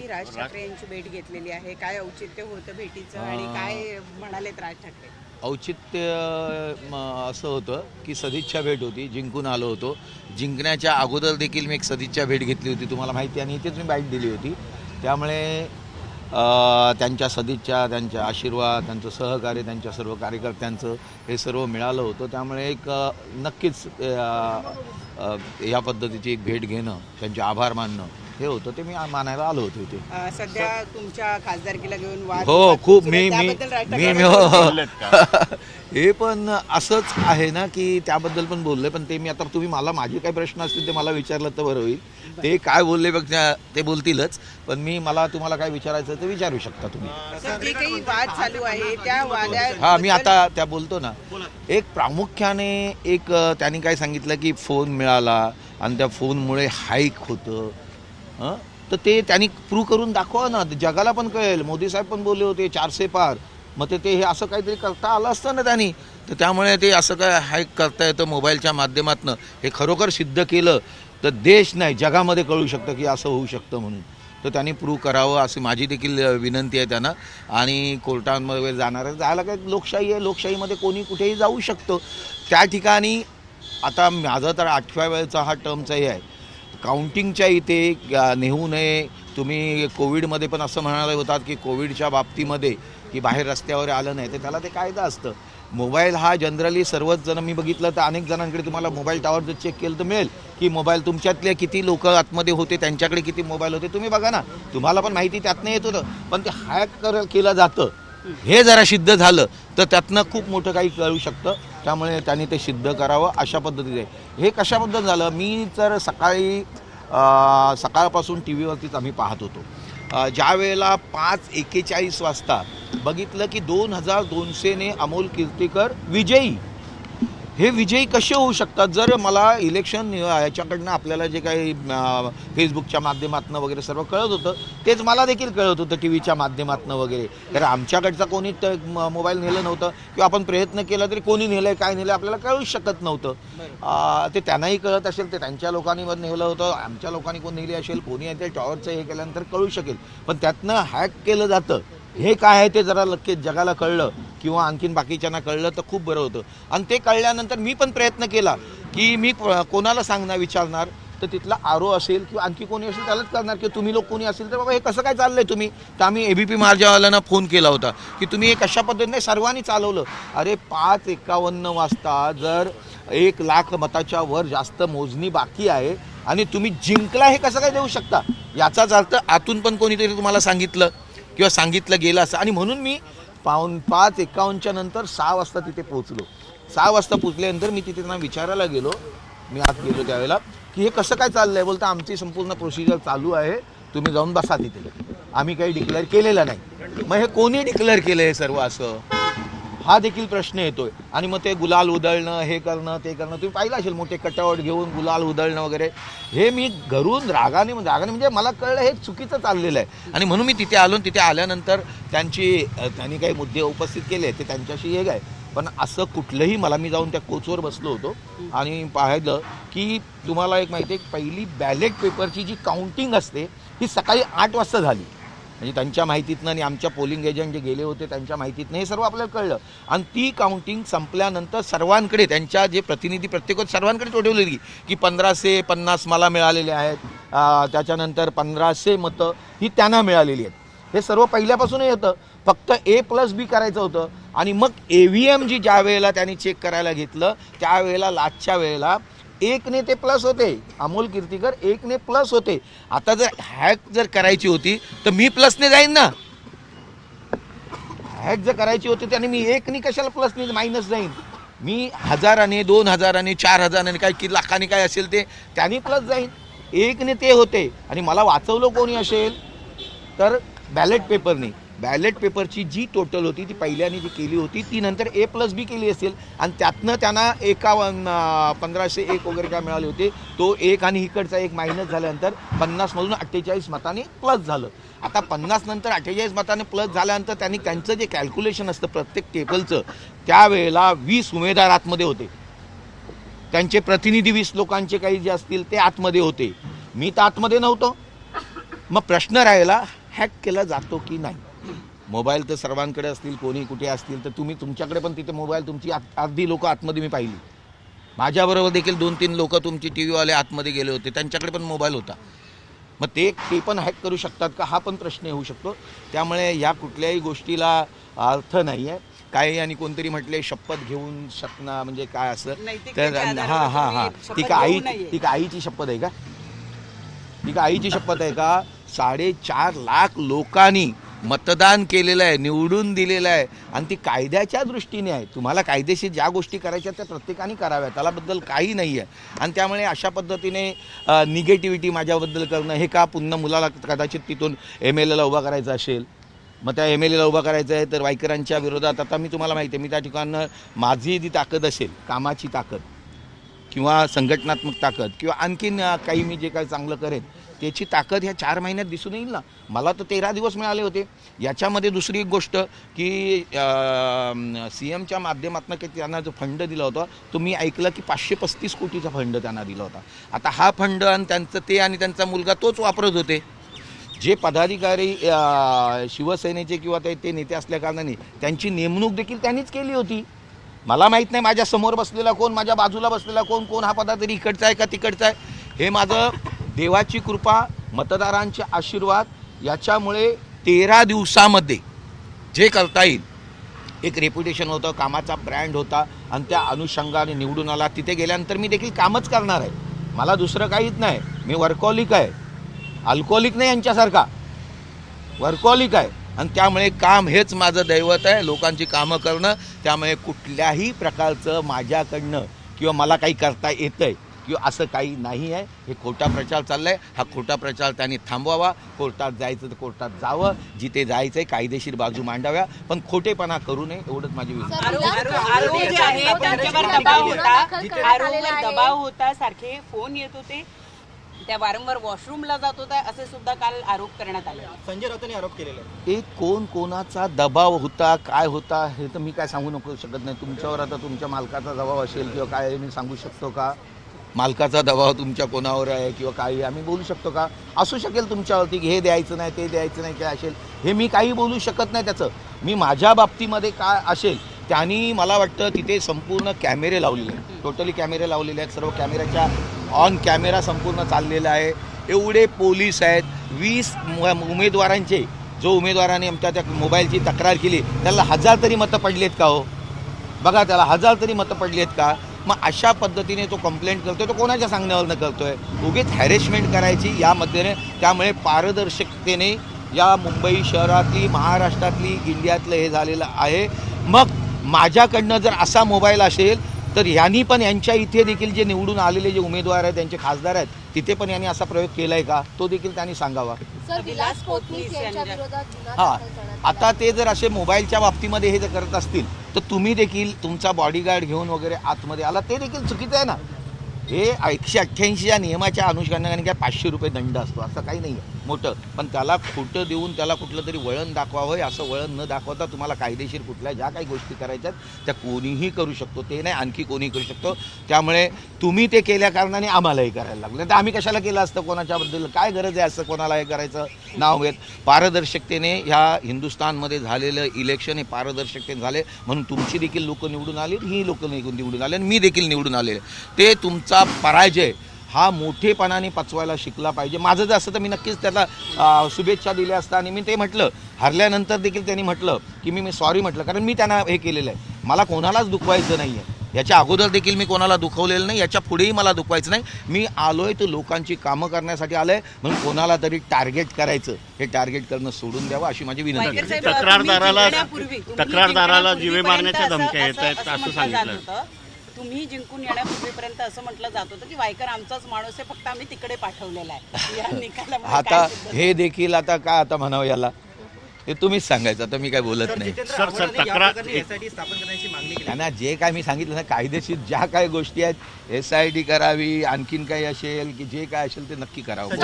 राज ठाकरे यांची भेट घेतलेली आहे, काय औचित्य होतं भेटीचं आणि काय म्हणालेत राज ठाकरे? औचित्य असं होतं की सदिच्छा भेट होती, जिंकून आलो होतो. जिंकण्याच्या अगोदर देखील मी एक सदिच्छा भेट घेतली होती, तुम्हाला माहिती आहे, आणि इथेच मी बाईट दिली होती. त्यामुळे त्यांच्या सदिच्छा, त्यांच्या आशीर्वाद, त्यांचं सहकार्य, त्यांच्या सर्व कार्यकर्त्यांचं हे सर्व मिळालं होतं. त्यामुळे एक नक्कीच या पद्धतीची एक भेट घेणं, त्यांचे आभार मानणं हे होतं, ते मी मानायला आलो होतो इथे. सध्या तुमच्या खासदारकीला घेऊन वाद हो, खूप मी त्याबद्दल राज मी ठाकरे हे पण असंच आहे ना की त्याबद्दल पण बोलले, पण ते मी आता तुम्ही मला माझे काही प्रश्न असतील ते मला विचारलं तर बरं होईल. ते काय बोलले बघ ते बोलतीलच, पण मला तुम्हाला काय विचारायचं ते विचारू शकता तुम्ही. सर, जे काही वाद चालू आहे त्या वादात हा, मी आता त्या बोलतो ना. एक प्रामुख्याने एक त्यांनी काय सांगितलं की फोन मिळाला आणि त्या फोनमुळे हाईक होतं. तर ते त्यांनी प्रूव्ह करून दाखवा ना, जगाला पण कळेल. मोदी साहेब पण बोलले होते 400 पार. मग ते हे असं काहीतरी करता आलं असतं ना त्यांनी. तर त्यामुळे ते असं काय हाईक करता येतं मोबाईलच्या माध्यमातून, हे खरोखर सिद्ध केलं तर देश नाही जगामध्ये कळू शकतं की असं होऊ शकतं म्हणून. तर त्यांनी प्रूव्ह करावं अशी माझी देखील विनंती आहे त्यांना. आणि कोर्टांमध्ये वगैरे जाणार आहे, जायला काय, लोकशाही आहे, लोकशाहीमध्ये कोणी कुठेही जाऊ शकतो. त्या ठिकाणी आता माझं तर 8व्या वेळेचा हा टर्मचा हे आहे. काउंटिंगच्या इथे नेऊ नये. तुम्ही कोविडमध्ये पण असं म्हणाले होतात की कोविडच्या बाबतीमध्ये की बाहेर रस्त्यावर आलं नाही, तर त्याला ते कायदा असतं. मोबाईल हा जनरली सर्वच जण, मी बघितलं तर अनेक जणांकडे तुम्हाला मोबाईल टावर जर चेक केलं तर मिळेल की मोबाईल तुमच्यातले किती लोक आतमध्ये होते, त्यांच्याकडे किती मोबाईल होते, तुम्ही बघा ना, तुम्हाला पण माहिती त्यातनं येत होतं. पण ते हॅक केलं जातं, हे जरा सिद्ध झालं तर त्यातनं खूप मोठं काही कळू शकतं. त्यामुळे त्यांनी ते सिद्ध करावं अशा पद्धतीने. हे कशाबद्दल झालं, मी तर सकाळपासून टी व्हीवरतीच आम्ही पाहत होतो. ज्या वेळेला 5:41 वाजता बघितलं की 2200ने अमोल कीर्तीकर विजयी. हे विजयी कसे होऊ शकतात? जर मला इलेक्शन याच्याकडनं आपल्याला जे काही फेसबुकच्या माध्यमातून वगैरे सर्व कळत होतं, तेच मला देखील कळत होतं टी व्हीच्या माध्यमातून वगैरे. तर आमच्याकडचा कोणी मोबाईल नेलं नव्हतं किंवा आपण प्रयत्न केला तरी कोणी नेलं काय नेलं आपल्याला कळूच शकत नव्हतं. ते त्यांनाही कळत असेल, ते त्यांच्या लोकांनी नेलं होतं, आमच्या लोकांनी कोण नेली असेल, कोणी आहे ते टॉवरचं हे केल्यानंतर कळू शकेल. पण त्यातनं हॅक केलं जातं, हे काय आहे ते जरा नक्कीच जगाला कळलं किंवा आणखीन बाकीच्यांना कळलं तर खूप बरं होतं. आणि ते कळल्यानंतर मी पण प्रयत्न केला की मी कोणाला सांगणार, विचारणार, तर तिथला आरो असेल किंवा आणखी कोणी असेल त्यालाच करणार की तुम्ही लोक कोणी असेल तर बाबा हे कसं काय चाललंय तुम्ही. तर आम्ही ABP मार्जावाल्यांना फोन केला होता की तुम्ही हे कशा पद्धतीने सर्वांनी चालवलं. अरे 5:51 वाजता जर 1 लाख मताच्या वर जास्त मोजणी बाकी आहे आणि तुम्ही जिंकला, हे कसं काय देऊ शकता? याचाच अर्थ आतून पण कोणीतरी तुम्हाला सांगितलं किंवा सांगितलं गेलं असं. आणि म्हणून मी 5:51च्या नंतर 6 वाजता तिथे पोहोचलो. 6 वाजता पोचल्यानंतर मी तिथे त्यांना विचारायला गेलो, मी आत गेलो त्यावेळेला, की हे कसं काय चाललंय. बोलतं आमची संपूर्ण प्रोसिजर चालू आहे, तुम्ही जाऊन बसा तिथे, आम्ही काही डिक्लेअर केलेलं नाही. मग हे कोणी डिक्लेअर केलं हे सर्व असं, हा देखील प्रश्न येतोय. आणि मग ते गुलाल उधळणं, हे करणं ते करणं, तुम्ही पाहिलं असेल मोठे कटआउट घेऊन गुलाल उधळणं वगैरे. हे मी घरून रागाने म्हणजे मला कळलं हे चुकीचं चाललेलं आहे. आणि म्हणून मी तिथे आलो. तिथे आल्यानंतर त्यांनी काही मुद्दे उपस्थित केले, ते त्यांच्याशी हे काय. पण असं कुठलंही मी जाऊन त्या कोचवर बसलो होतो आणि पाहिलं की तुम्हाला एक माहिती आहे, पहिली बॅलेट पेपरची जी काउंटिंग असते ही सकाळी 8 वाजता झाली. म्हणजे त्यांच्या माहितीतनं आणि आमच्या पोलिंग एजंट जे गेले होते त्यांच्या माहितीतनं हे सर्व आपल्याला कळलं. आणि ती काउंटिंग संपल्यानंतर सर्वांकडे त्यांच्या जे प्रतिनिधी प्रत्येक सर्वांकडे टोटवलेली की 1550 मला मिळालेले आहेत, त्याच्यानंतर 1500 मतं ही त्यांना मिळालेली आहेत. हे सर्व पहिल्यापासूनही होतं, फक्त A+B करायचं होतं. आणि मग EVM जी ज्या वेळेला त्यांनी चेक करायला घेतलं त्यावेळेला लास्टच्या वेळेला 1ने ते प्लस होते, अमोल कीर्तीकर 1ने प्लस होते. आता जर हॅक जर करायची होती तर मी प्लसने जाईन ना. हॅक जर करायची होती त्याने मी 1ने कशाला प्लसने मायनस जाईन. मी 1000ने 2000ने 4000ने काय की लाखाने काय असेल ते त्यांनी प्लस जाईन. 1ने ते होते. आणि मला वाचवलं कोणी असेल तर बॅलेट पेपरने. बॅलेट पेपरची जी टोटल होती ती पहिल्याने जी केली होती ती नंतर A+B केली असेल आणि त्यातनं त्यांना 1501 वगैरे काय मिळाले होते. तो 1 आणि इकडचा 1 मायनस झाल्यानंतर 50मधून 48 मताने प्लस झालं. आता 50 नंतर 48 मताने प्लस झाल्यानंतर त्यांनी त्यांचं जे कॅल्क्युलेशन असतं प्रत्येक टेबलचं, त्यावेळेला 20 उमेदवार आतमध्ये होते, त्यांचे प्रतिनिधी 20 लोकांचे काही जे असतील ते आतमध्ये होते. मी तर आतमध्ये नव्हतो. मग प्रश्न राहिला हॅक केला जातो की नाही. मोबाईल तर सर्वांकडे असतील, कोणी कुठे असतील, तर तुम्ही तुमच्याकडे पण तिथे मोबाईल तुमची अर्धी लोक आतमध्ये मी पाहिली. माझ्याबरोबर देखील 2-3 लोक तुमची टी व्हीवाले आतमध्ये गेले होते, त्यांच्याकडे पण मोबाईल होता. मग ते पण हॅक करू शकतात का हा पण प्रश्न येऊ शकतो. त्यामुळे या कुठल्याही गोष्टीला अर्थ नाही आहे. काही आणि कोणतरी म्हटले शपथ घेऊन शकणं म्हणजे काय असं, तर हां ती का आईची शपथ आहे का? ती का आईची शपथ आहे का? 4.5 लाख लोकांनी मतदान केलेलं आहे, निवडून दिलेलं आहे आणि ती कायद्याच्या दृष्टीने आहे. तुम्हाला कायदेशीर ज्या गोष्टी करायच्या त्या प्रत्येकाने कराव्या, त्यालाबद्दल काही नाही आहे. आणि त्यामुळे अशा पद्धतीने निगेटिव्हिटी माझ्याबद्दल करणं हे का पुन्हा मुलाला कदाचित तिथून MLA ला उभा करायचं असेल, मग त्या MLA ला उभा करायचं आहे तर वायकरांच्या विरोधात. आता मी तुम्हाला माहिती आहे, मी त्या ठिकाणं माझी जी ताकद असेल, कामाची ताकद किंवा संघटनात्मक ताकद किंवा आणखीन काही मी जे काही चांगलं करेन त्याची ताकद ह्या 4 महिन्यात दिसून येईल ना. मला तर 13 दिवस मिळाले होते. याच्यामध्ये दुसरी एक गोष्ट की CMच्या माध्यमातून त्यांना जो फंड दिला होता तो मी ऐकलं की 535 कोटीचा फंड त्यांना दिला होता. आता हा फंड आणि त्यांचं ते आणि त्यांचा मुलगा तोच वापरत होते. जे पदाधिकारी शिवसेनेचे किंवा ते नेते असल्याकारणाने त्यांची नेमणूक देखील त्यांनीच केली होती. मला माहीत नाही माझ्या समोर बसलेला कोण, माझ्या बाजूला बसलेला कोण हा पदाधिकारी इकडचा आहे का तिकडचा आहे. हे माझं देवाची कृपा, मतदारांचे आशीर्वाद याच्यामुळे 13 दिवसामध्ये जे करता येईल, एक रेप्युटेशन होतं, कामाचा ब्रँड होता आणि त्या अनुषंगाने निवडून आला. तिथे गेल्यानंतर मी देखील कामच करणार आहे. मला दुसरं काहीच नाही. मी वर्कॉलिक आहे, अल्कोहोलिक नाही यांच्यासारखा, वर्कॉलिक आहे. आणि त्यामुळे काम हेच माझं दैवत आहे, लोकांची कामं करणं. त्यामुळे कुठल्याही प्रकारचं माझ्याकडनं किंवा मला काही करता येतं आहे किंवा असं काही नाही आहे. हे खोटा प्रचार चालला आहे. हा खोटा प्रचार त्यांनी थांबवावा. कोर्टात जायचं तर कोर्टात जावं, जिथे जायचं आहे कायदेशीर बाजू मांडाव्या, पण खोटेपणा करू नये एवढंच माझी विनंती. दबाव होता, सारखे फोन येत होते, त्या वारंवार वॉशरूमला जात होता, असे सुद्धा काल आरोप करण्यात आले. संजय राऊतांनी आरोप केलेला आहे. एक कोणाचा दबाव होता, काय होता हे तर मी काय सांगू नको शकत नाही. तुमच्यावर आता तुमच्या मालकाचा दबाव असेल किंवा काय मी सांगू शकतो का? मालकाचा दबाव तुमच्या कोणावर आहे किंवा काही आम्ही बोलू शकतो का? असू शकेल तुमच्यावरती की हे द्यायचं नाही, ते द्यायचं नाही, काय असेल हे मी काही बोलू शकत नाही. त्याचं मी माझ्या बाबतीमध्ये काय असेल त्यांनी मला वाटतं तिथे संपूर्ण कॅमेरे लावलेले आहेत, टोटली कॅमेरे लावलेले आहेत. सर्व कॅमेऱ्याच्या ऑन कॅमेरा संपूर्ण चाललेला आहे. एवढे पोलीस आहेत. 20 उमेदवारांचे, जो उमेदवाराने आमच्या त्या मोबाईलची तक्रार केली त्याला 1000 तरी मतं पडलेत का हो? बघा, त्याला 1000 तरी मतं पडलेत का? मग अशा पद्धतीने तो कंप्लेंट करतोय. तो कोणाच्या सांगण्यावरनं करतोय? उगीच हॅरेसमेंट करायची यामध्ये. त्यामुळे पारदर्शकतेने या मुंबई शहरातली, महाराष्ट्रातली, इंडियातलं हे झालेलं आहे. मग माझ्याकडनं जर असा मोबाईल असेल तर यांनी पण यांच्या इथे देखील जे निवडून आलेले जे उमेदवार आहेत, त्यांचे खासदार आहेत, तिथे पण यांनी असा प्रयोग केलाय का तो देखील त्यांनी सांगावा. हां, आता ते जर असे मोबाईलच्या बाबतीमध्ये हे जर करत असतील तर तुम्ही देखील तुमचा बॉडीगार्ड घेऊन वगैरे आतमध्ये आला, ते देखील चुकीचं आहे ना. हे 188 या नियमाच्या अनुषंगाने काय 500 रुपये दंड असतो असं काही नाही आहे मोठं. पण त्याला खोटं देऊन त्याला कुठलं तरी वळण दाखवावं. असं वळण न दाखवता तुम्हाला कायदेशीर कुठल्या ज्या काही गोष्टी करायच्या आहेत त्या कोणीही करू शकतो, ते नाही आणखी कोणी करू शकतो. त्यामुळे तुम्ही ते केल्या कारणाने आम्हालाही करायला लागलं. तर आम्ही कशाला केलं असतं? कोणाच्याबद्दल काय गरज आहे असं कोणाला हे करायचं? नाव घेत पारदर्शकतेने ह्या हिंदुस्थानमध्ये झालेलं इलेक्शन हे पारदर्शकतेने झाले म्हणून तुमची देखील लोक निवडून आली, ही लोक निवडून आले आणि मी देखील निवडून आलेले. ते तुमचा पराजय हा मोठेपणाने पचवायला शिकला पाहिजे. माझं जर असं तर मी नक्कीच त्याला शुभेच्छा दिल्या असता. आणि मी ते म्हटलं, हरल्यानंतर देखील त्यांनी म्हटलं की मी सॉरी म्हटलं, कारण मी त्यांना हे केलेलं आहे. मला कोणालाच दुखवायचं नाही आहे. याच्या अगोदर देखील मी कोणाला दुखवलेलं नाही, याच्या पुढेही मला दुखवायचं नाही. मी आलोय तर लोकांची कामं करण्यासाठी आलोय, म्हणून कोणाला तरी टार्गेट करायचं, हे टार्गेट करणं सोडून द्यावं अशी माझी विनंती आहे. तक्रारदाराला जीवे मारण्याच्या धमक्या येत आहेत असं सांगितलं. तुम्ही जिंकून येण्यापूर्वीपर्यंत असं म्हटलं जात होतं की वायकर आमचाच माणूस आहे, फक्त आम्ही तिकडे पाठवलेला आहे. या निकालामुळे आता हे देखील आता काय आता म्हणावं याला, हे तुम्हीच सांगायचं. आता मी काय बोलत नाही. सर तक्रार स्थापन करण्याची मागणी केली. त्यांना जे काय मी सांगितलं ना, कायदेशीर ज्या काही गोष्टी आहेत SIT करावी, आणखीन काही असेल की जे काय असेल ते नक्की करावं.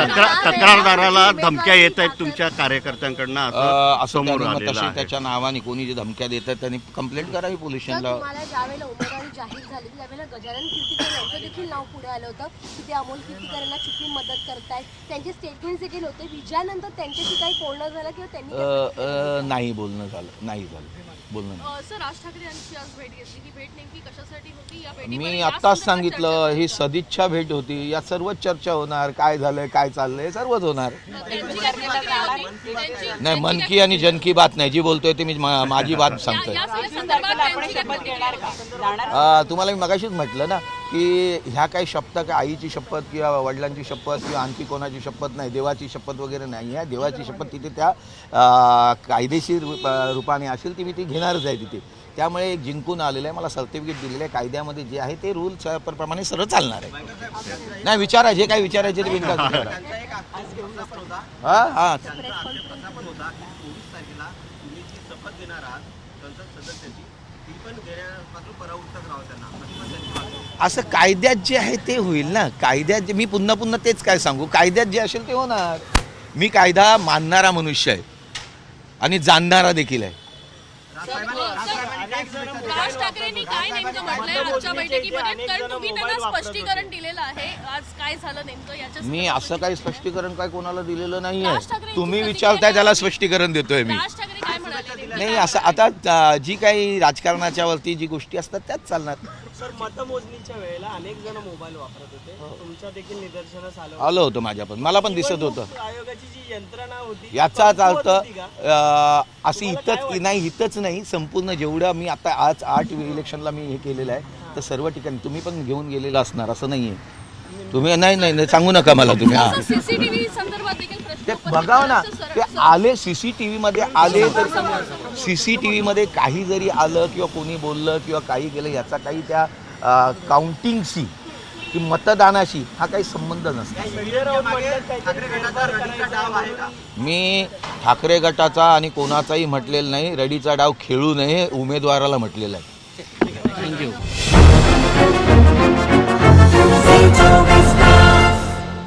तक्रारदाराला धमक्या येत आहेत तुमच्या कार्यकर्त्यांकडनं असं समोर त्यांनी मग आलेलं तसे आहे. त्याच्या नावाने कोणी जे धमक्या देतात त्यांनी कंप्लेंट करावी पोलिस स्टेशनला. तुम्हाला ज्यावेळेला उमेदवारी जाहीर झाली होती त्यावेळेला गजानन कीर्तीकर यांचं देखील नाव पुढे आलं होतं की ते अमोल कीर्तीकर यांना चुकी मदत करतायत. त्यांचे स्टेटमेंट्स देखील होते. विजयानंतर त्यांच्याशी काही बोलणं झालं किंवा त्यांनी नाही बोलणं झालं, नाही झालं बोलणं नाही. सर, राज ठाकरे यांची आज भेट घेतली. ही भेट नेमकी कशासाठी होती? या भेटीमध्ये मी या आत्ताच संदर्भात सांगितलं चर्चा ही झाली. सदिच्छा भेट होती. या सर्वच चर्चा होणार, काय झालंय काय चाललंय सर्वच होणार. त्यांची काय प्रतिक्रिया होती? त्यांची- नाही, मन की आणि जन की बात नाही. जी बोलतोय ते मी माझी बात सांगतोय. या आपण संदर्भात त्यांची काय शपथ प्रतिक्रिया घेणार होती? का? जाणार तुम्हाला मी मगाशीच म्हटलं ना की ह्या काही शपथ काय आईची शपथ किंवा वडिलांची शपथ किंवा आणखी कोणाची शपथ नाही, देवाची शपथ वगैरे नाही आहे. देवाची शपथ तिथे त्या कायदेशीर रूपाने असेल ती मी ती घेणारच आहे तिथे. त्यामुळे एक जिंकून आलेलं आहे, मला सर्टिफिकेट दिलेलं आहे. कायद्यामध्ये जे आहे ते रूल्स प्रमाणे सरळ चालणार आहे. नाही, विचारा जे काही विचारायचे ते बिनधास्त विचारा. त्यांचा एक आज घेऊन जास्त होता. हां हां त्यांचा असा पण होता की 24 तारखेला तुम्ही जी शपथ देणार आहात संसद सदस्याची ती पण घेण्यापासून परावृत्तच राहावं त्यांना अशी पण त्यांची मागणी आहे. असं कायद्यात जे आहे ते होईल ना. कायद्यात जे मी पुन्हा तेच काय सांगू, कायद्यात जे असेल ते होणार. मी कायदा मानणारा मनुष्य आहे आणि जाणणारा देखील आहे. राज ठाकरेंनी काय नेमकं म्हटलंय आजच्या बैठकीमध्ये? कारण तुम्ही त्यांना स्पष्टीकरण दिलेलं आहे. आज काय झालं नेमकं याच्या मी असं काही स्पष्टीकरण काय कोणाला दिलेलं नाही राज आहे. ठाकरेंची तुम्ही प्रतिक्रिया विचारताय काय? त्याला स्पष्टीकरण देतोय मी. राज ठाकरे काय म्हणाले नेमकं? नाही, असं आता जी काही राजकारणाच्या वरती जी गोष्टी असतात त्याच चालणार. सर, मतमोजणीच्या वेळेला अनेक जण मोबाईल वापरत होते. तुमच्या देखील निदर्शनास आलं आलं होतं माझ्या पण, मला पण दिसत होतं. निवडणूक आयोगाची जी यंत्रणा होती याचाच अर्थ कमकुवत होती का? अशी इथंच नाही, इथंच नाही, संपूर्ण जेवढं मी आता आज 8 इलेक्शनला मी हे केलेलं आहे तर सर्व ठिकाणी तुम्ही पण घेऊन गेलेलं असणार असं नाही आहे. तुम्ही नाही सांगू नका मला तुम्ही. हां, सीसीटीव्ही संदर्भात देखील प्रश्न ते उपस्थित बघाव ना, करायचं ते सर- आले सीसीटीव्ही मध्ये आले तर सीसीटीव्ही मध्ये काही जरी आलं किंवा कोणी बोललं किंवा काही केलं याचा काही त्या काउंटिंगशी की मतदानाशी हा काही संबंध नसतो. संजय राऊत म्हणतात काहीतरी ठाकरे गटाचा रडीचा डाव आहे का? मी ठाकरे गटाचा आणि कोणाचाही म्हटलेलं नाही. रडीचा डाव खेळू नये उमेदवाराला म्हटलेला आहे. थँक्यू.